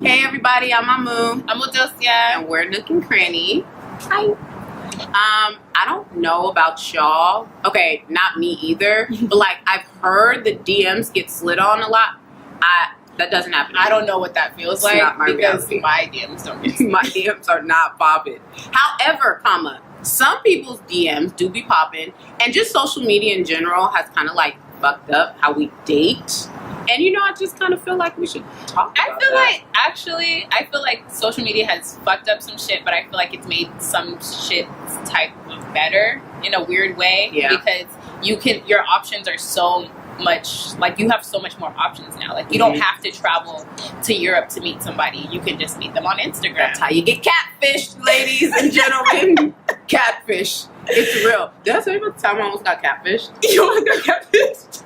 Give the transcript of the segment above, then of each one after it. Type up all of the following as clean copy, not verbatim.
Hey everybody, I'm Amu. I'm Odosia. And we're Nook and Cranny. Hi. I don't know about y'all. Okay, not me either. But like I've heard the DMs get slid on a lot. That doesn't happen. I don't know what that feels like because reality. my DMs don't get My DMs are not popping. However, some people's DMs do be popping, and just social media in general has kind of like fucked up how we date. And I just kind of feel like we should talk about that. I feel like social media has fucked up some shit, but I feel like it's made some shit type of better in a weird way. Yeah. Because your options are so much, like you have so much more options now. Like you don't have to travel to Europe to meet somebody. You can just meet them on Instagram. That's how you get catfished, ladies and gentlemen. Catfish. It's real. Did I tell you about the time I almost got catfished? You almost got catfished?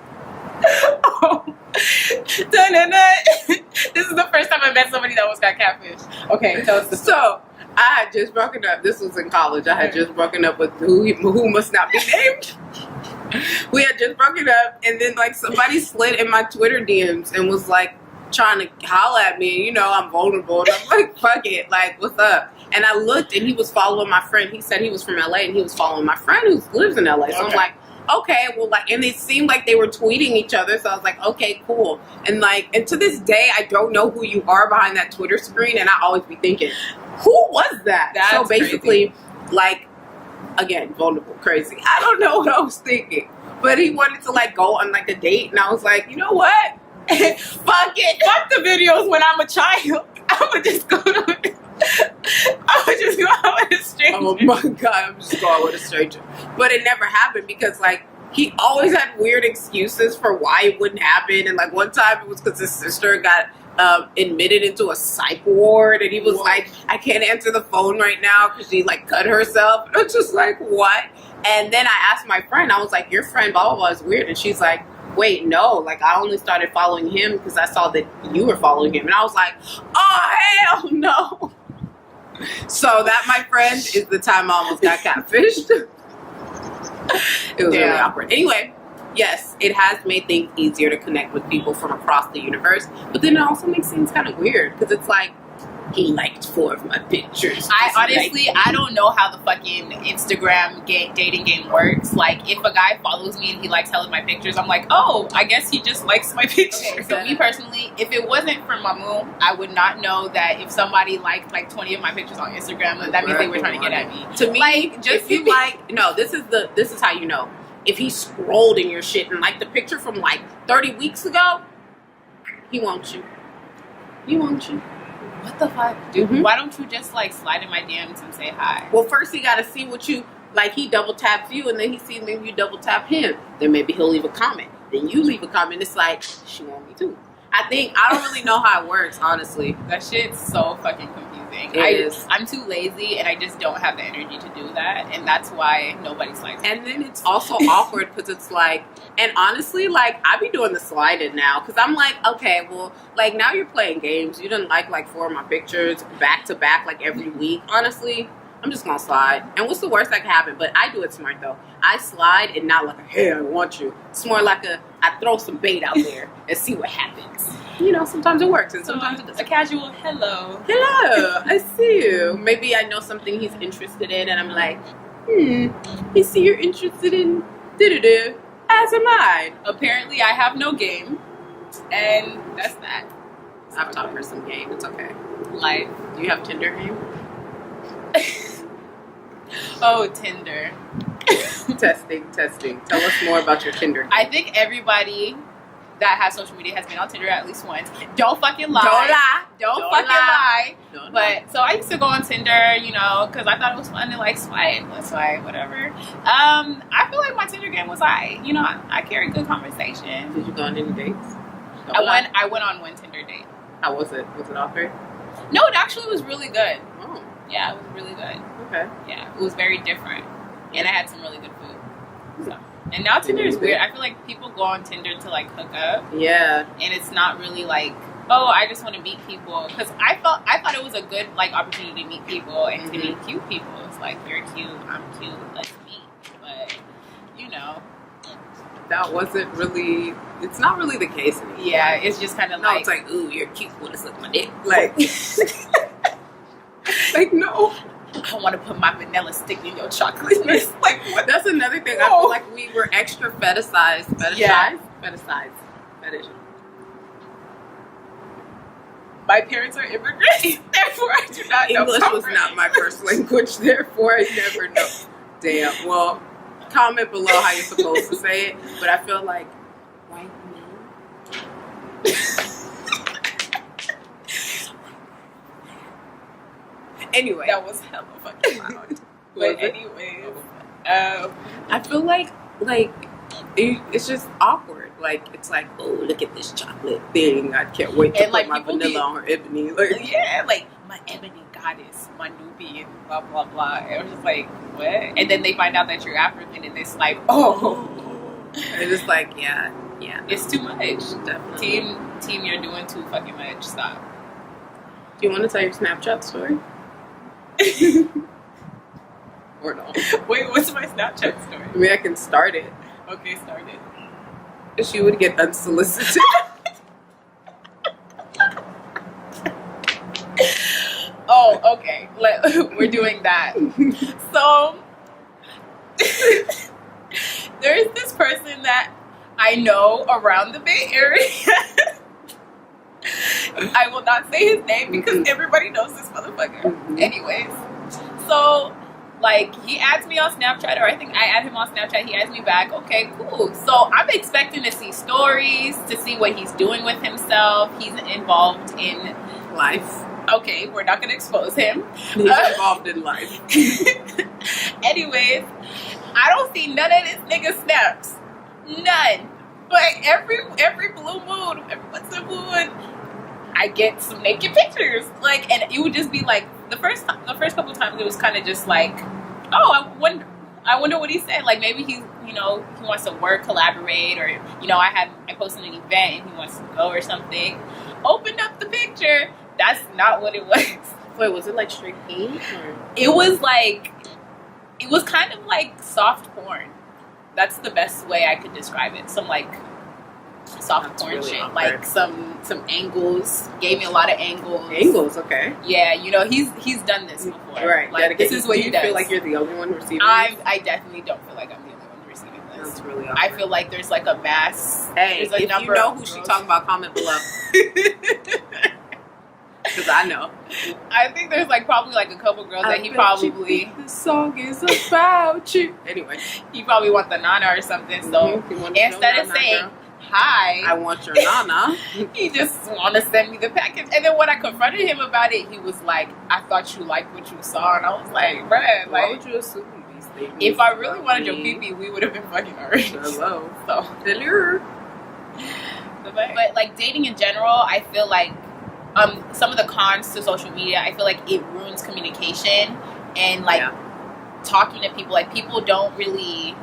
Oh. This is the first time I met somebody that almost got catfished. Okay, tell us the story. So, I had just broken up. This was in college. I had just broken up with who must not be named. We had just broken up, and then like somebody slid in my Twitter DMs and was like trying to holler at me. I'm vulnerable, and I'm like, fuck it, like what's up? And I looked, and he was following my friend. He said he was from LA, and he was following my friend who lives in LA. So I'm like, okay, well, like, and it seemed like they were tweeting each other, so I was like, okay, cool. And to this day, I don't know who you are behind that Twitter screen, and I always be thinking, who was that? That's so basically, crazy. like, again, vulnerable, crazy. I don't know what I was thinking, but he wanted to like go on like a date, and I was like, you know what? Fuck it. Fuck the videos when I'm a child. I would just go out with a stranger. Oh my god, I'm just going with a stranger. But it never happened because like he always had weird excuses for why it wouldn't happen. And like one time it was because his sister got admitted into a psych ward, and he was like, I can't answer the phone right now because she like cut herself. And I was just like, what? And then I asked my friend, I was like, your friend blah blah blah is weird. And she's like, wait, no, like I only started following him because I saw that you were following him. And I was like, oh hell no. So that, my friend, is the time I almost got catfished. It was really awkward. Anyway, yes, it has made things easier to connect with people from across the universe, but then it also makes things kind of weird because it's like, he liked 4 of my pictures. I don't know how the fucking Instagram dating game works. Like, if a guy follows me and he likes hella my pictures, I'm like, oh, I guess he just likes my pictures. So me personally, if it wasn't for Mamu, I would not know that if somebody liked like 20 of my pictures on Instagram, that means they were trying to get at me. To me, like, just this is how you know. If he scrolled in your shit and like the picture from like 30 weeks ago, he wants you. He wants you. What the fuck, dude? Why don't you just like slide in my DMs and say hi? Well, first he gotta see what you like. He double taps you, and then he sees maybe you double tap him. Then maybe he'll leave a comment. Then you leave a comment. It's like, she want me too. I don't really know how it works, honestly. That shit's so fucking confusing. I'm too lazy, and I just don't have the energy to do that, and that's why nobody slides. And then it's also awkward because it's like, and honestly, like I be doing the sliding now because I'm like, okay, well, like now you're playing games. You didn't like 4 of my pictures back to back like every week. Honestly, I'm just gonna slide. And what's the worst that can happen? But I do it smart though. I slide and not like a, hey, I want you. It's more like I throw some bait out there and see what happens. Sometimes it works and sometimes it doesn't. A casual hello. Hello, I see you. Maybe I know something he's interested in and I'm like, I see you're interested in do-do-do, as am I. Apparently I have no game, and that's that. I've taught her some game, it's okay. Like, do you have Tinder game? Oh, Tinder. Testing. Tell us more about your Tinder game. I think everybody that has social media has been on Tinder at least once. Don't fucking lie. Don't fucking lie. So I used to go on Tinder, because I thought it was fun to like swipe, whatever. I feel like my Tinder game was I carried good conversation. Did you go on any dates? I went on one Tinder date. How was it? Was it awkward? No, it actually was really good. Oh. Yeah, it was really good. Okay. Yeah, it was very different. And I had some really good food. So. And now Tinder is weird. I feel like people go on Tinder to like hook up. Yeah. And it's not really like, oh, I just want to meet people. Because I thought it was a good like opportunity to meet people and to meet cute people. It's like, you're cute, I'm cute, let's meet. But, that wasn't really It's not really the case anymore. Yeah, it's just kind of No, like, it's like, ooh, you're cute. Want to suck my dick? Like, like no. I want to put my vanilla stick in your chocolate. It's like, what? That's another thing. I feel like we were extra fetishized. Yeah. Fetish. My parents are immigrants, therefore I do not know. English was not my first language, therefore I never know. Damn. Well, comment below how you're supposed to say it, but I feel like white men. Anyway, That was hella fucking loud. But anyways, I feel like it's just awkward. Like it's like, oh, look at this chocolate thing. I can't wait to And, like, put my people vanilla get- on her ebony. Like, yeah, like my ebony goddess, my Nubian, blah blah blah. And I was just like, what? And then they find out that you're African, and it's like, oh, it's just like, yeah. it's too much. Definitely. Team, you're doing too fucking much. Stop. Do you want to tell your Snapchat story? Or no? Wait, what's my Snapchat story? I mean, I can start it. Okay, start it. She would get unsolicited. Oh, okay. We're doing that. So there's this person that I know around the Bay Area. I will not say his name because everybody knows this motherfucker. Mhm. Anyways, so like he adds me on Snapchat, or I think I add him on Snapchat. He adds me back. Okay, cool. So I'm expecting to see stories, to see what he's doing with himself. He's involved in Life. Okay, we're not gonna expose him. He's involved in life. Anyways, I don't see none of this nigga snaps. None. But every blue moon, every once in a blue moon, I get some naked pictures. Like, and it would just be like the first couple of times it was kind of just like, oh, I wonder what he said. Like maybe he's, he wants to work, collaborate, or I posted an event and he wants to go or something. Opened up the picture. That's not what it was. Wait, was it like straight pink? Or? It was kind of like soft porn. That's the best way I could describe it. Some like soft That's porn really shit. awkward. Like some angles. Gave me a lot of angles. Angles, okay. Yeah, he's done this before. Right. Like this is what Do he you does. feel like you're the only one receiving this? I definitely don't feel like I'm the only one receiving this. That's really awkward. I feel like there's like a mass. Hey, there's a if number you know of who she girls. talking about, comment below. Because I know. I think there's like probably like a couple girls that he probably This song is about you. Anyway. he probably want the nana or something. So Mhm. You want to instead know of Nana, saying girl? hi, I want your nana. he just want to send me the package. And then when I confronted him about it, he was like, I thought you liked what you saw. And I was like, bruh, Why like, would you assume these things? if I really about wanted your me? pee-pee, we would have been fucking already. Hello. So, Hello. but like dating in general, I feel like some of the cons to social media, I feel like it ruins communication and like talking to people. Like people don't really.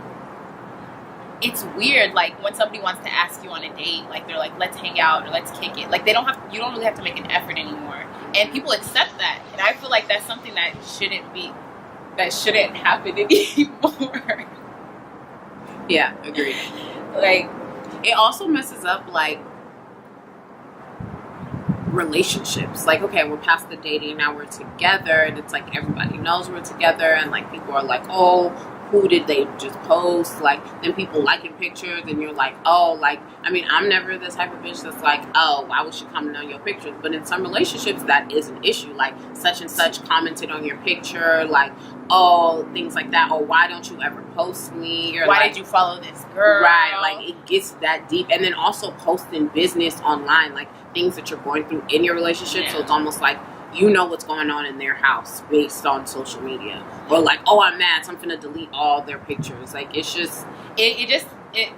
It's weird. Like when somebody wants to ask you on a date, like they're like, "Let's hang out" or "Let's kick it." Like you don't really have to make an effort anymore, and people accept that. And I feel like that's something that shouldn't happen anymore. Yeah, agreed. Like It also messes up like relationships. Like, okay, we're past the dating, now we're together, and it's like everybody knows we're together, and like people are like, oh, who did they just post? Like, then people liking pictures, and you're like, oh, like, I mean, I'm never the type of bitch that's like, oh, why was she commenting on your pictures? But in some relationships, that is an issue. Like, such and such commented on your picture, like, oh, things like that. Or why don't you ever post me? Or why like, did you follow this girl? right, like it gets that deep. And then also posting business online, like things that you're going through in your relationship. So it's almost like you know what's going on in their house based on social media. Or like, oh, I'm mad, so I'm gonna delete all their pictures. Like it's just it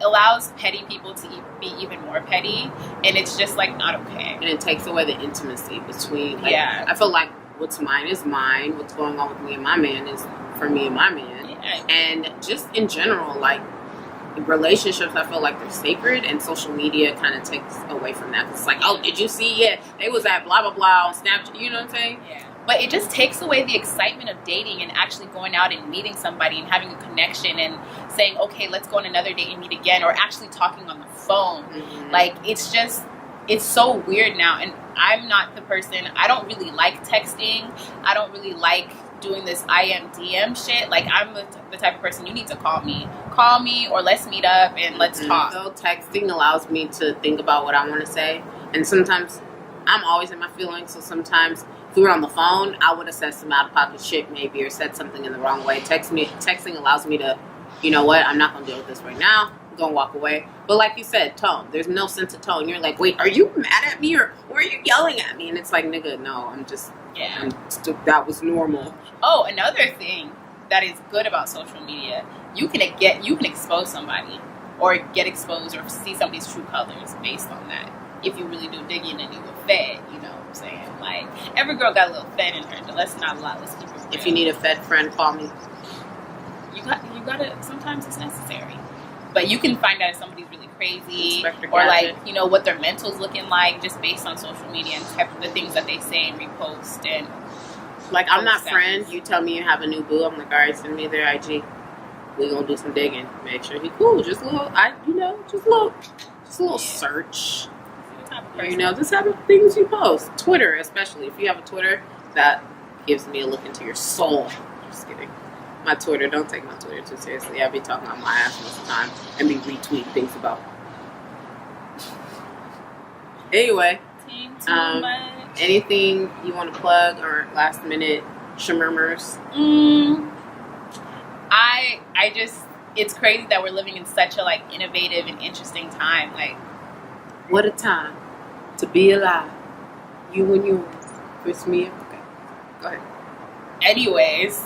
allows petty people to be even more petty, and it's just like not okay. and it takes away the intimacy between like, Yeah. I feel like what's mine is mine, what's going on with me and my man is for me and my man. Yeah. And just in general, like relationships, I feel like they're sacred, and social media kind of takes away from that. It's like, oh, did you see? Yeah, they was at blah blah blah on Snapchat. You know what I'm saying? Yeah. But it just takes away the excitement of dating and actually going out and meeting somebody and having a connection and saying, okay, let's go on another date and meet again, or actually talking on the phone. Like, it's so weird now. And I'm not the person, I don't really like texting. I don't really like doing this IM/DM shit. Like, I'm the type of person, you need to call me, or let's meet up and let's talk. So texting allows me to think about what I want to say, and sometimes I'm always in my feelings, so sometimes if we were on the phone, I would have said some out-of-pocket shit maybe, or said something in the wrong way. Texting allows me to, you know what, I'm not going to deal with this right now. I'm going to walk away. But like you said, tone. There's no sense of tone. You're like, wait, are you mad at me, or are you yelling at me? And it's like, nigga, no, that was normal. Oh, another thing that is good about social media, you can expose somebody, or get exposed, or see somebody's true colors based on that. If you really do digging and you were fed, you know what I'm saying? Like, every girl got a little fed in her, but let's not a lot. Let's keep it real. If you need a fed friend, call me. You gotta, sometimes it's necessary. But you can find out if somebody's really crazy, Inspector or Gadget. like, you know, what their mental's looking like just based on social media and type of the things that they say and repost. And like, I'm not friend. You tell me you have a new boo, I'm like, all right, send me their IG. We gonna do some digging. Make sure he cool. Just a little, just a little search. You know, the type of things you post. Twitter, especially. If you have a Twitter, that gives me a look into your soul. Just kidding. My Twitter, don't take my Twitter too seriously. I be talking on my ass most of the time and be retweeting things about. Anyway, anything you want to plug or last minute shmurmurs? I just, it's crazy that we're living in such a like innovative and interesting time. Like, what a time to be alive. You and yours. Chris me. Okay. Go ahead. Anyways,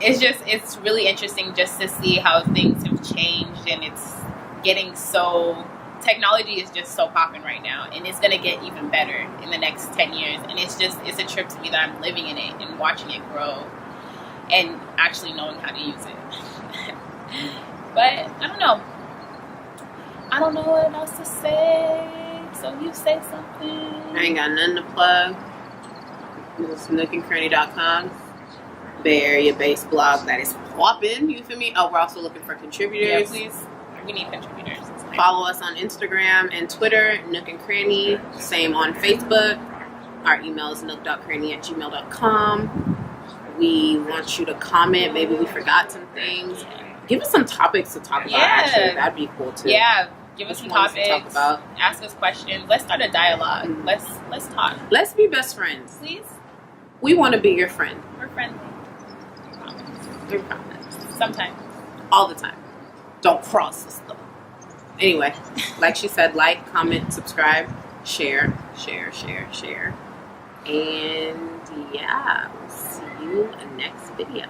it's really interesting just to see how things have changed, and it's getting so, technology is just so popping right now, and it's gonna get even better in the next 10 years. And it's a trip to me that I'm living in it and watching it grow and actually knowing how to use it. But I don't know what else to say. So you say something. I ain't got nothing to plug. It's nookandcranny.com. Bay Area based blog that is popping. You feel me? Oh, we're also looking for contributors. Yeah, please. We need contributors. Follow us on Instagram and Twitter, Nook and Cranny. Same on Facebook. Our email is nook.cranny@gmail.com. We want you to comment. Maybe we forgot some things. Give us some topics to talk about. Actually, that'd be cool too. Yeah, give us some topics. To talk about. Ask us questions. Let's start a dialogue. Let's talk. Let's be best friends, please. We want to be your friend. We're friendly. We promise. Sometimes. All the time. Don't cross us though. Anyway, like she said, like, comment, subscribe, share. And yeah, we'll see you in the next video.